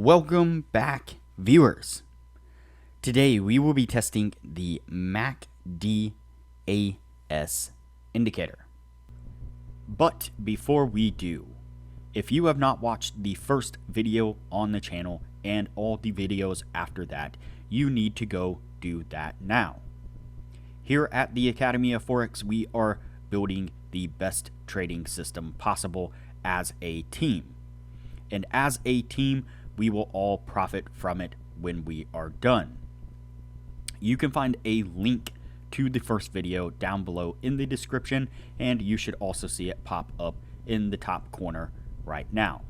Welcome back, viewers. Today we will be testing the MACD indicator. But before we do, if you have not watched the first video on the channel and all the videos after that, you need to go do that now. Here at the Academy of Forex, we are building the best trading system possible as a team. And as a team, we will all profit from it when we are done. You can find a link to the first video down below in the description, and you should also see it pop up in the top corner right now.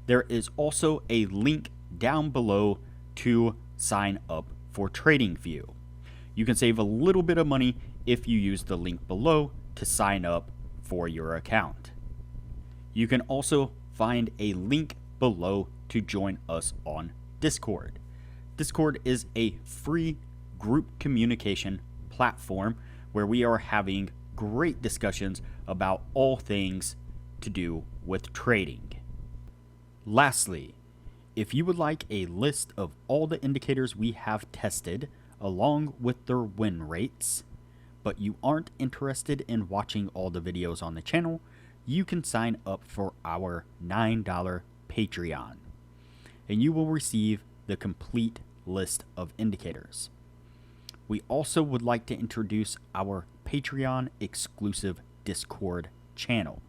There is also a link down below to sign up for TradingView. You can save a little bit of money if you use the link below to sign up for your account. You can also find a link below to join us on Discord. Discord is a free group communication platform where we are having great discussions about all things to do with trading. Lastly, if you would like a list of all the indicators we have tested along with their win rates, but you aren't interested in watching all the videos on the channel, you can sign up for our $9 Patreon, and you will receive the complete list of indicators. We also would like to introduce our Patreon exclusive Discord channel.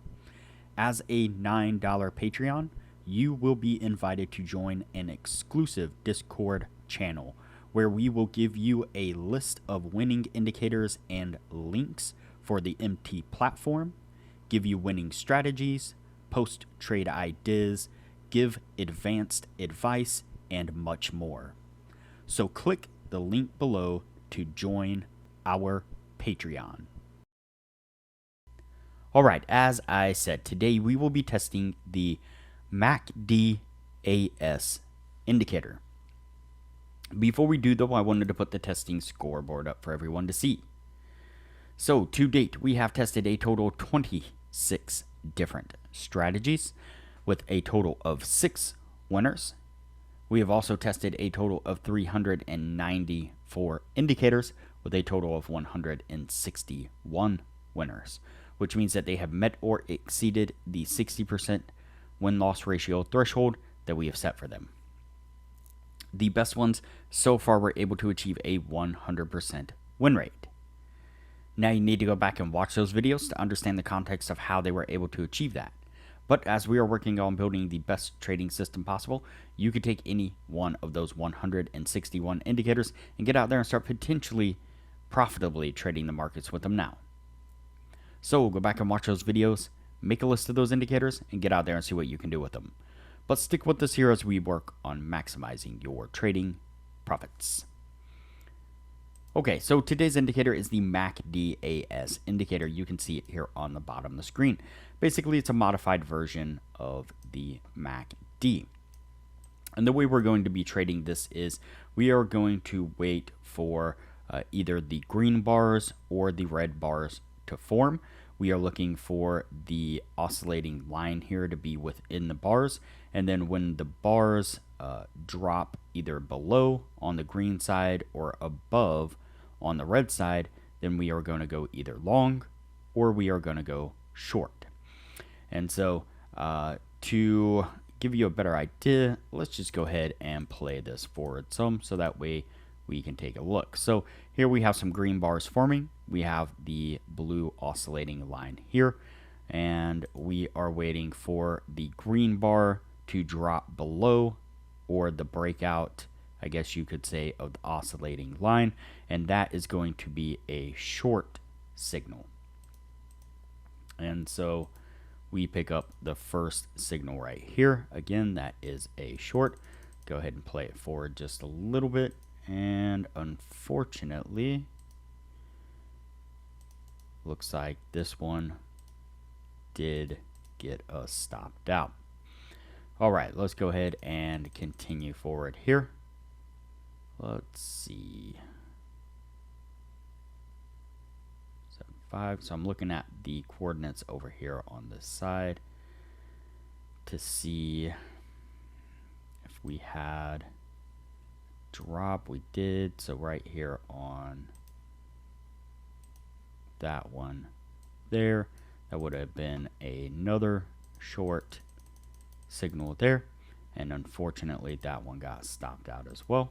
As a $9 Patreon, you will be invited to join an exclusive Discord channel where we will give you a list of winning indicators and links for the MT platform, give you winning strategies, post trade ideas, give advanced advice, and much more. So click the link below to join our Patreon. Alright, as I said, today we will be testing the MACD indicator. Before we do though, I wanted to put the testing scoreboard up for everyone to see. So to date, we have tested a total of 26 different strategies with a total of 6 winners. We have also tested a total of 394 indicators with a total of 161 winners, which means that they have met or exceeded the 60% win-loss ratio threshold that we have set for them. The best ones so far were able to achieve a 100% win rate. Now you need to go back and watch those videos to understand the context of how they were able to achieve that. But as we are working on building the best trading system possible, you could take any one of those 161 indicators and get out there and start potentially profitably trading the markets with them now. So go back and watch those videos, make a list of those indicators, and get out there and see what you can do with them. But stick with us here as we work on maximizing your trading profits. Okay, so today's indicator is the MACD indicator. You can see it here on the bottom of the screen. Basically, it's a modified version of the MACD. And the way we're going to be trading this is we are going to wait for either the green bars or the red bars to form. We are looking for the oscillating line here to be within the bars, and then when the bars drop either below on the green side or above on the red side, then we are going to go either long or we are going to go short. And so to give you a better idea, let's just go ahead and play this forward some so that way we can take a look. So here we have some green bars forming. We have the blue oscillating line here, and we are waiting for the green bar to drop below or the breakout, I guess you could say, of the oscillating line, and that is going to be a short signal. And so we pick up the first signal right here. Again, that is a short. Go ahead and play it forward just a little bit, and unfortunately looks like this one did get us stopped out. All right, let's go ahead and continue forward here. Let's see. 7.5. So I'm looking at the coordinates over here on this side. to see if we had drop. We did. So right here on that one there, that would have been another short signal there, and unfortunately that one got stopped out as well.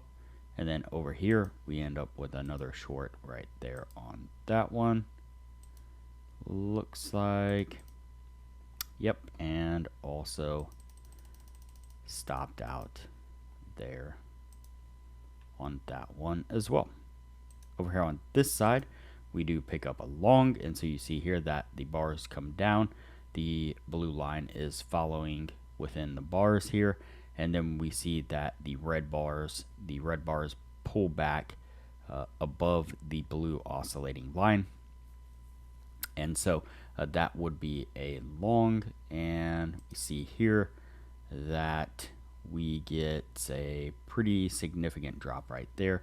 And then over here we end up with another short right there on that one. Looks like, yep, and also stopped out there on that one as well. Over here on this side we do pick up a long, and so you see here that the bars come down, the blue line is following within the bars here, and then we see that the red bars pull back above the blue oscillating line, and so that would be a long, and we see here that we get a pretty significant drop right there,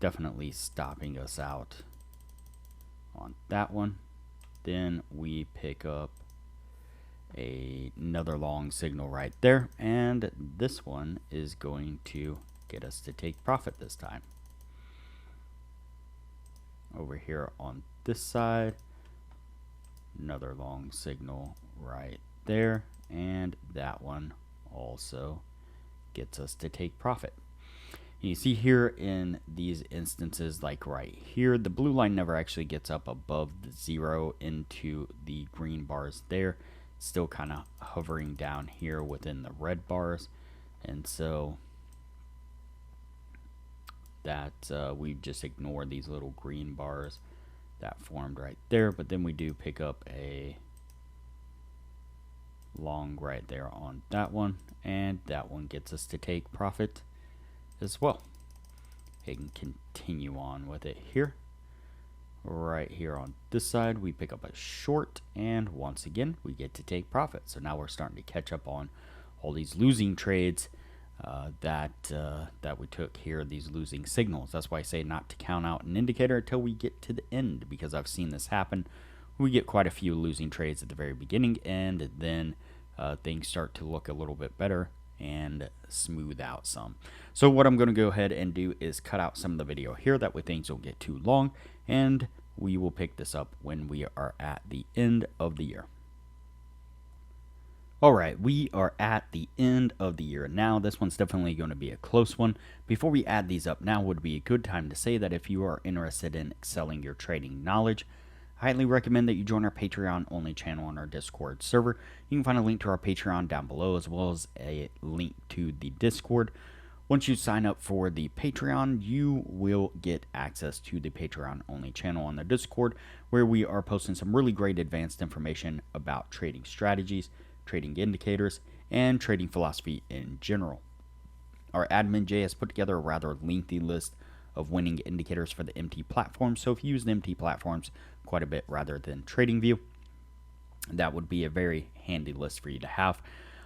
definitely stopping us out on that one. Then we pick up another long signal right there, and this one is going to get us to take profit this time. Over here on this side, another long signal right there, and that one also gets us to take profit. You see here in these instances, like right here, the blue line never actually gets up above the 0 into the green bars there. It's still kind of hovering down here within the red bars, and so that we just ignore these little green bars that formed right there. But then we do pick up a long right there on that one, and that one gets us to take profit as well. We can continue on with it here. Right here on this side we pick up a short, and once again we get to take profit. So now we're starting to catch up on all these losing trades that we took here, these losing signals. That's why I say not to count out an indicator until we get to the end, because I've seen this happen. We get quite a few losing trades at the very beginning, and then things start to look a little bit better and smooth out some. So what I'm going to go ahead and do is cut out some of the video here, that way things don't get too long, and we will pick this up when we are at the end of the year. Alright, we are at the end of the year now. This one's definitely going to be a close one. Before we add these up, now would be a good time to say that if you are interested in excelling your trading knowledge, I highly recommend that you join our Patreon only channel on our Discord server. You can find a link to our Patreon down below, as well as a link to the Discord. Once you sign up for the Patreon, you will get access to the Patreon only channel on the Discord, where we are posting some really great advanced information about trading strategies, trading indicators, and trading philosophy in general. Our admin Jay has put together a rather lengthy list of winning indicators for the MT platform, so if you use the MT platforms quite a bit rather than TradingView, that would be a very handy list for you to have.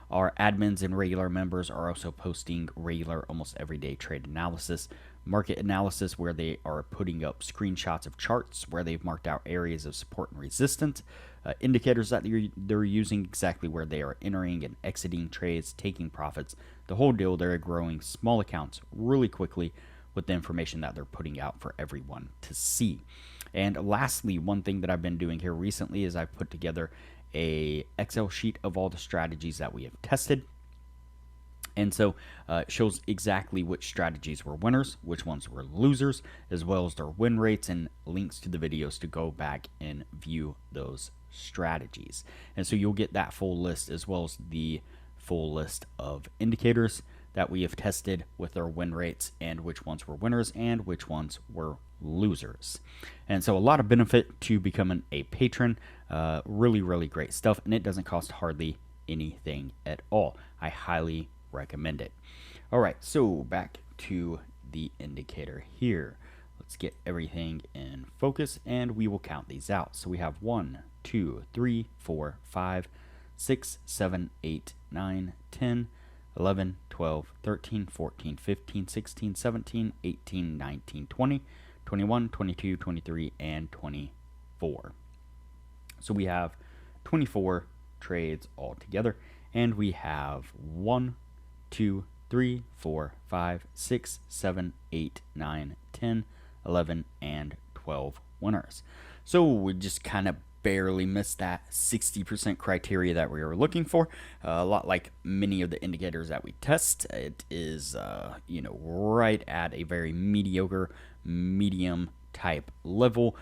Our admins and regular members are also posting regular, almost everyday trade analysis, market analysis, where they are putting up screenshots of charts where they've marked out areas of support and resistance, indicators that they're using, exactly where they are entering and exiting trades, taking profits, the whole deal. They're growing small accounts really quickly with the information that they're putting out for everyone to see. And lastly, one thing that I've been doing here recently is I've put together a Excel sheet of all the strategies that we have tested. And so it shows exactly which strategies were winners, which ones were losers, as well as their win rates, and links to the videos to go back and view those strategies. And so you'll get that full list, as well as the full list of indicators that we have tested with their win rates, and which ones were winners and which ones were losers. And so a lot of benefit to becoming a patron. Really great stuff, and it doesn't cost hardly anything at all. I highly recommend it. Alright, so back to the indicator here. Let's get everything in focus, and we will count these out. So we have 1, 2, 3, 4, 5, 6, 7, 8, 9, 10, 11, 12, 13, 14, 15, 16, 17, 18, 19, 20, 21, 22, 23, and 24. So we have 24 trades all together, And we have 1, 2, 3, 4, 5, 6, 7, 8, 9, 10, 11, and 12 winners. So we just kind of barely missed that 60% criteria that we were looking for. A lot like many of the indicators that we test, it is right at a very mediocre, medium type level.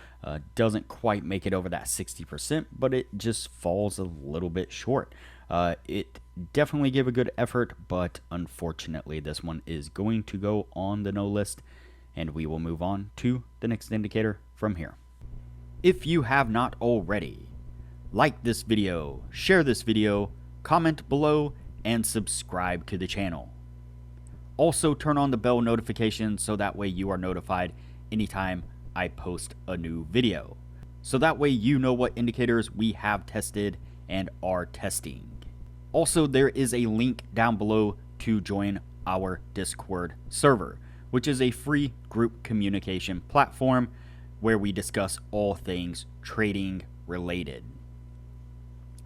Doesn't quite make it over that 60%, but it just falls a little bit short. It definitely gave a good effort, but unfortunately this one is going to go on the no list, and we will move on to the next indicator from here. If you have not already, like this video, share this video, comment below, and subscribe to the channel. Also turn on the bell notification so that way you are notified anytime I post a new video. So that way you know what indicators we have tested and are testing. Also, there is a link down below to join our Discord server, which is a free group communication platform where we discuss all things trading related.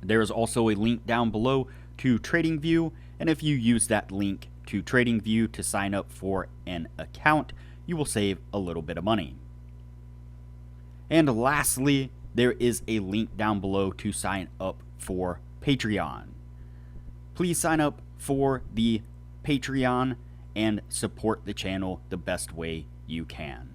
There is also a link down below to TradingView, and if you use that link to TradingView to sign up for an account, you will save a little bit of money. And lastly, there is a link down below to sign up for Patreon. Please sign up for the Patreon and support the channel the best way you can.